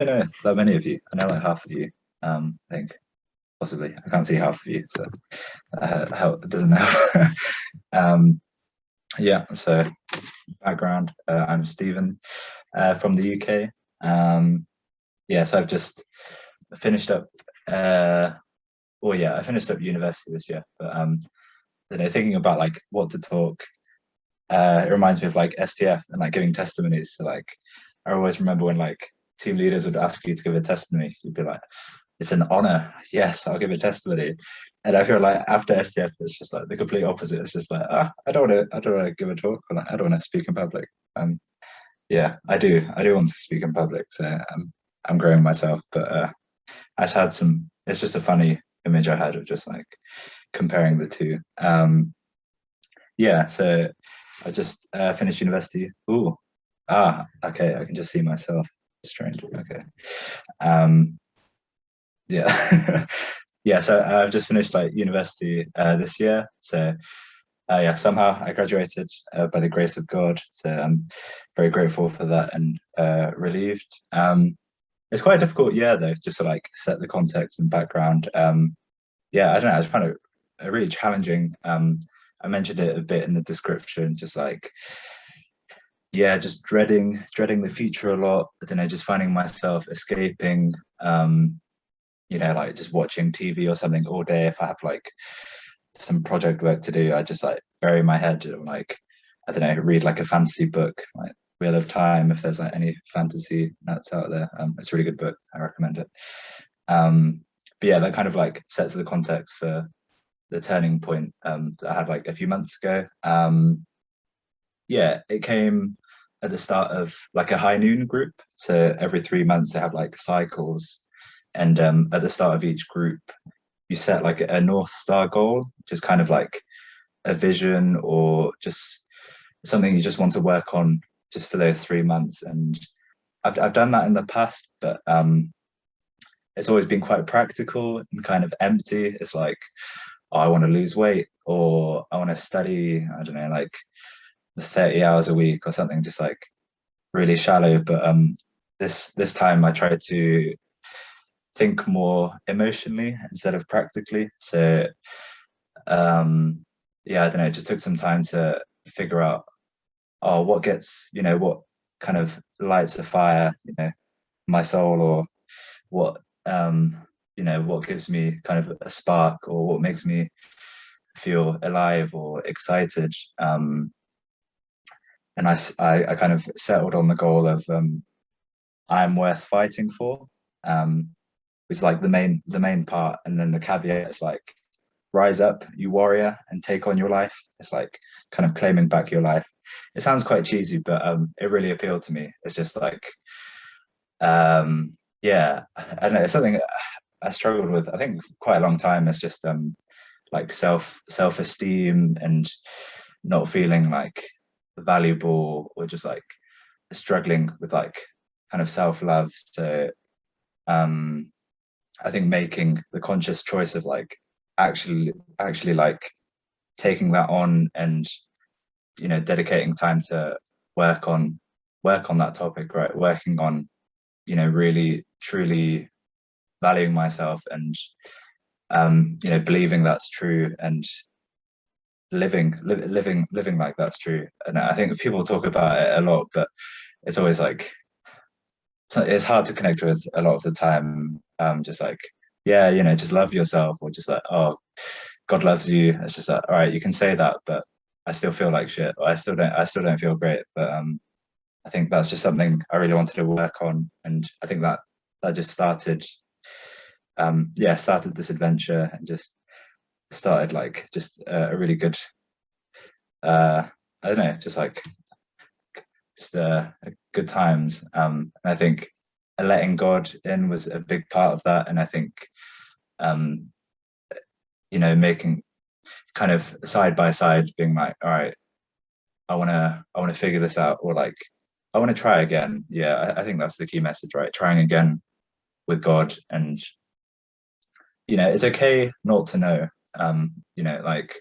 I don't know that many of you. I know like half of you. I think possibly. I can't see half of you, so it doesn't help. um, yeah. So background. I'm Stephen from the UK. Yeah. So I've just finished up. I finished up university this year. But thinking about like what to talk, it reminds me of like STF and like giving testimonies. So like, I always remember when like team leaders would ask you to give a testimony, you'd be like, "It's an honor. Yes, I'll give a testimony." And I feel like after STF, it's just like the complete opposite. It's just like, I don't want to give a talk, or like, I don't want to speak in public. Yeah, I do want to speak in public, so I'm growing myself. But I just had some. It's just a funny image I had of just like comparing the two. Yeah, so I just finished university. Ooh, okay, I can just see myself. Strange. Okay. Um, yeah, yeah. So I've just finished like university this year. So yeah, somehow I graduated by the grace of God. So I'm very grateful for that and relieved. It's quite a difficult year though, just to like set the context and background. Yeah, I don't know. I just found it really challenging. I mentioned it a bit in the description, just like yeah, just dreading the future a lot. But then I just finding myself escaping. Like just watching TV or something all day. If I have like some project work to do, I just like bury my head and like I don't know, read like a fantasy book, like Wheel of Time. If there's like any fantasy that's out there, it's a really good book. I recommend it. But yeah, that kind of like sets the context for the turning point that I had like a few months ago. Yeah, it came at the start of like a high noon group. So every 3 months they have like cycles, and at the start of each group, you set like a North Star goal, just kind of like a vision or just something you just want to work on just for those 3 months. And I've done that in the past, but it's always been quite practical and kind of empty. It's like, oh, I want to lose weight or I want to study, I don't know, like 30 hours a week or something, just like really shallow. But this time I tried to think more emotionally instead of practically. So yeah, I don't know, it just took some time to figure out, oh, what gets, what kind of lights a fire, my soul, or what what gives me kind of a spark, or what makes me feel alive or excited. And I kind of settled on the goal of I'm worth fighting for, um, which is like the main part, and then the caveat is like rise up, you warrior, and take on your life. It's like kind of claiming back your life. It sounds quite cheesy, but it really appealed to me. It's just like yeah, I don't know. It's something I struggled with, I think, quite a long time. It's just like self-esteem and not feeling like valuable, or just like struggling with like kind of self-love. So um I think making the conscious choice of like actually like taking that on, and dedicating time to work on work on that topic, right? Working on really truly valuing myself, and believing that's true, and living like that's true. And I think people talk about it a lot, but it's always like it's hard to connect with a lot of the time. Just like, yeah, just love yourself, or just like, oh, God loves you. It's just like, all right, you can say that, but I still feel like shit, or I still don't feel great. But I think that's just something I really wanted to work on, and I think that just started started this adventure, and just started like just a really good I don't know, just like just good times. And I think letting God in was a big part of that. And I think um making kind of side by side, being like, all right, I want to figure this out, or like I want to try again. Yeah, I think that's the key message, right? Trying again with God. And it's okay not to know. Like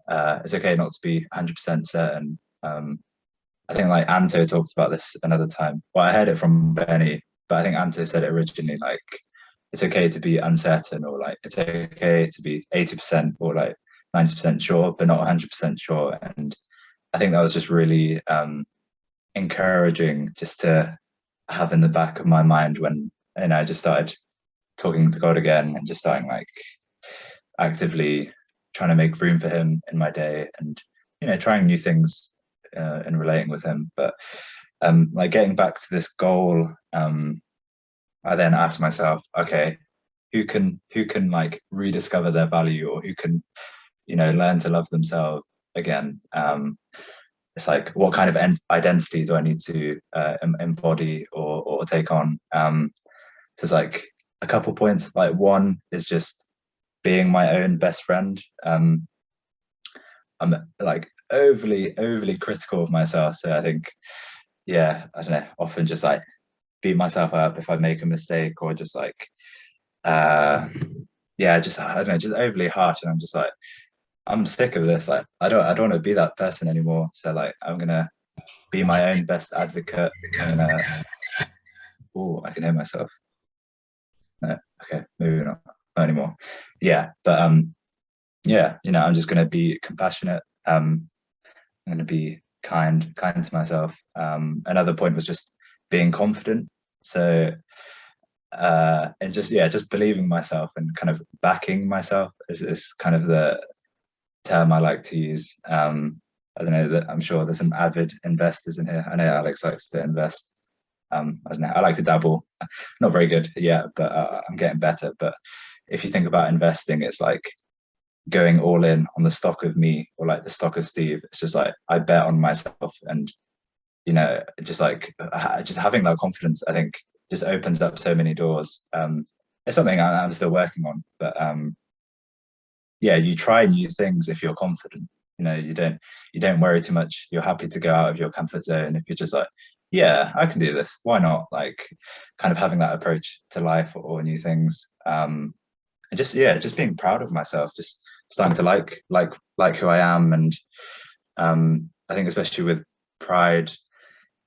it's okay not to be 100% certain. I think like Anto talked about this another time. Well, I heard it from Benny. but I think Ante said it originally, like it's okay to be uncertain, or like it's okay to be 80% or like 90% sure, but not 100% sure. And I think that was just really encouraging just to have in the back of my mind when I just started talking to God again and just starting like actively trying to make room for him in my day, and trying new things and relating with him. But like getting back to this goal, I then asked myself, okay, who can like rediscover their value, or who can learn to love themselves again. It's like, what kind of identity do I need to embody or take on? So it's like a couple points. Like, one is just being my own best friend. I'm like overly critical of myself, so I think, yeah, I don't know, often just like beat myself up if I make a mistake, or just like uh yeah, just I don't know, just overly harsh. And I'm just like, I'm sick of this. Like, I don't want to be that person anymore. So like, I'm gonna be my own best advocate. I'm gonna, oh, I can hear myself. No, okay, maybe not anymore. Yeah, but yeah, I'm just gonna be compassionate. I'm gonna be kind to myself. Another point was just being confident. So and just, yeah, just believing myself and kind of backing myself is kind of the term I like to use. I don't know, that I'm sure there's some avid investors in here. I know Alex likes to invest. I don't know, I like to dabble. Not very good yet, but I'm getting better. But if you think about investing, it's like going all in on the stock of me, or like the stock of Steve. It's just like I bet on myself, and just like just having that confidence, I think, just opens up so many doors. It's something I'm still working on, but yeah, you try new things if you're confident. You don't worry too much. You're happy to go out of your comfort zone if you're just like, yeah, I can do this. Why not? Like, kind of having that approach to life, or new things. And just, yeah, just being proud of myself, just starting to like who I am. And I think especially with pride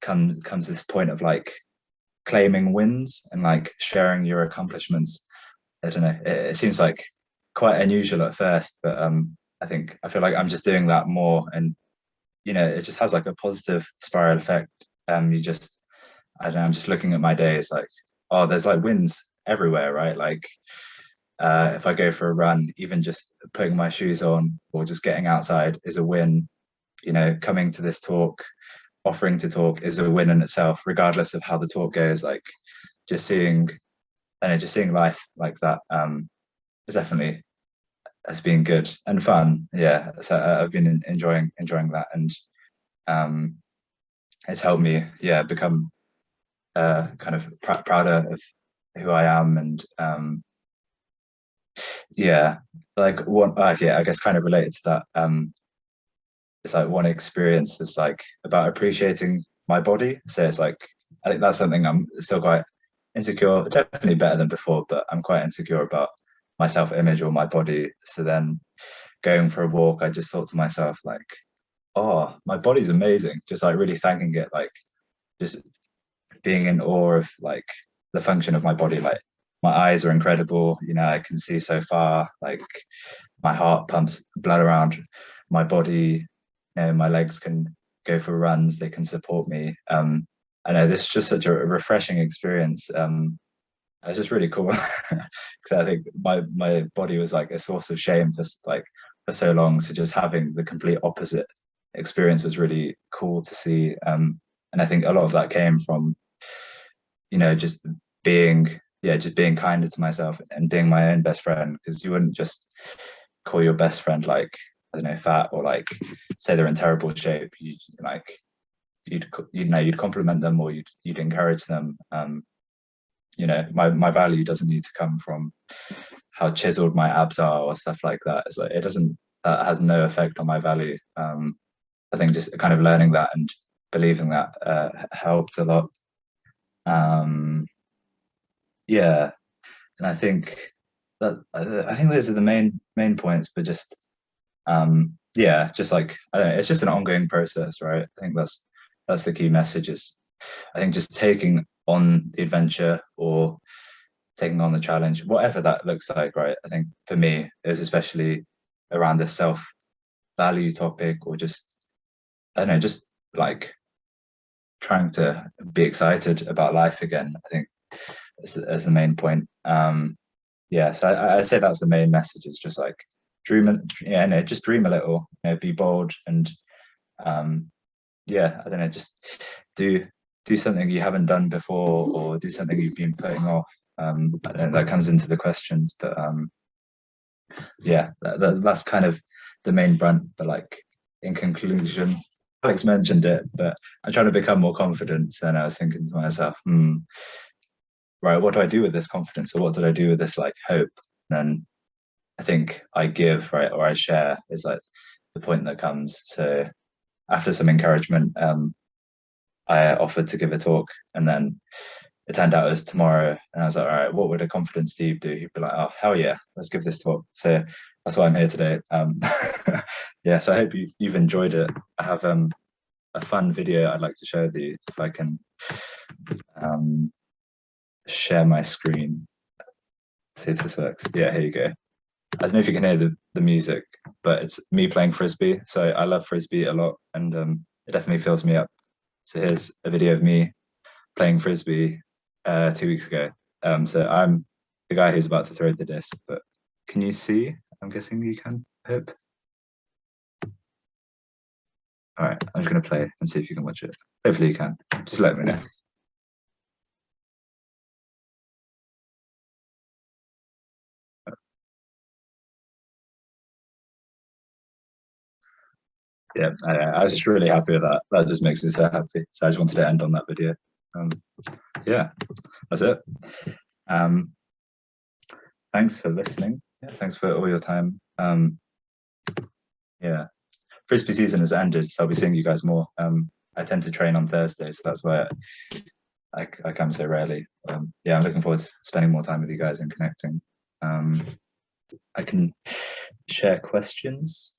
comes this point of like claiming wins and like sharing your accomplishments. I don't know. It seems like quite unusual at first, but I feel like I'm just doing that more, and it just has like a positive spiral effect. You just, I don't know. I'm just looking at my days like, oh, there's like wins everywhere, right? Like, if I go for a run, even just putting my shoes on or just getting outside is a win. Coming to this talk, offering to talk is a win in itself, regardless of how the talk goes. Like, just seeing, and just seeing life like that is definitely, has been good and fun. Yeah, so I've been enjoying that, and um, it's helped me, yeah, become kind of prouder of who I am. And yeah, like one, yeah, I guess kind of related to that. It's like one experience is like about appreciating my body. So it's like, I think that's something I'm still quite insecure, definitely better than before, but I'm quite insecure about my self-image or my body. So then going for a walk, I just thought to myself, like, oh, my body's amazing. Just like really thanking it, like just being in awe of like the function of my body. Like, my eyes are incredible, I can see so far. Like, my heart pumps blood around my body. My legs can go for runs, they can support me. I know this is just such a refreshing experience. It's just really cool because I think my body was like a source of shame for so long. So just having the complete opposite experience was really cool to see. And I think a lot of that came from just being, yeah, just being kinder to myself and being my own best friend, because you wouldn't just call your best friend like, I don't know, fat, or like say they're in terrible shape. You like, you'd compliment them, or you'd encourage them. My value doesn't need to come from how chiseled my abs are or stuff like that. It's like, it doesn't, that has no effect on my value. I think just kind of learning that and believing that helped a lot. um yeah, and I think those are the main points. But just yeah, just like, I don't know, it's just an ongoing process, right? I think that's the key message. Is I think just taking on the adventure or taking on the challenge, whatever that looks like, right? I think for me, it was especially around the self-value topic, or just, I don't know, just like trying to be excited about life again. I think as the main point. Yeah, so I'd say that's the main message, is just like yeah, no, just dream a little, be bold, and yeah, I don't know, just do do something you haven't done before, or do something you've been putting off. I don't know, that comes into the questions, but yeah, that's kind of the main brunt. But like, in conclusion, Alex mentioned it, but I'm trying to become more confident. And I was thinking to myself, right, what do I do with this confidence, or what did I do with this like hope? And then I think I give, right, or I share, is like the point that comes. So after some encouragement, I offered to give a talk, and then it turned out it was tomorrow, and I was like, all right, what would a confident Steve do? He'd be like, oh hell yeah, let's give this talk. So that's why I'm here today. Yeah, so I hope you've enjoyed it. I have a fun video I'd like to share with you, if I can share my screen. See if this works. Yeah, here you go. I don't know if you can hear the music, but it's me playing frisbee. So I love frisbee a lot, and it definitely fills me up. So here's a video of me playing frisbee 2 weeks ago. So I'm the guy who's about to throw the disc, but can you see? I'm guessing you can, hope. All right, I'm just gonna play and see if you can watch it. Hopefully you can. Just let me know. Yeah, I was just really happy with that. That just makes me so happy. So I just wanted to end on that video. Um, yeah, that's it. Um, Thanks for listening. Yeah, thanks for all your time. Yeah, frisbee season has ended, so I'll be seeing you guys more. I tend to train on Thursdays, so that's why I come so rarely. Yeah, I'm looking forward to spending more time with you guys and connecting. I can share questions.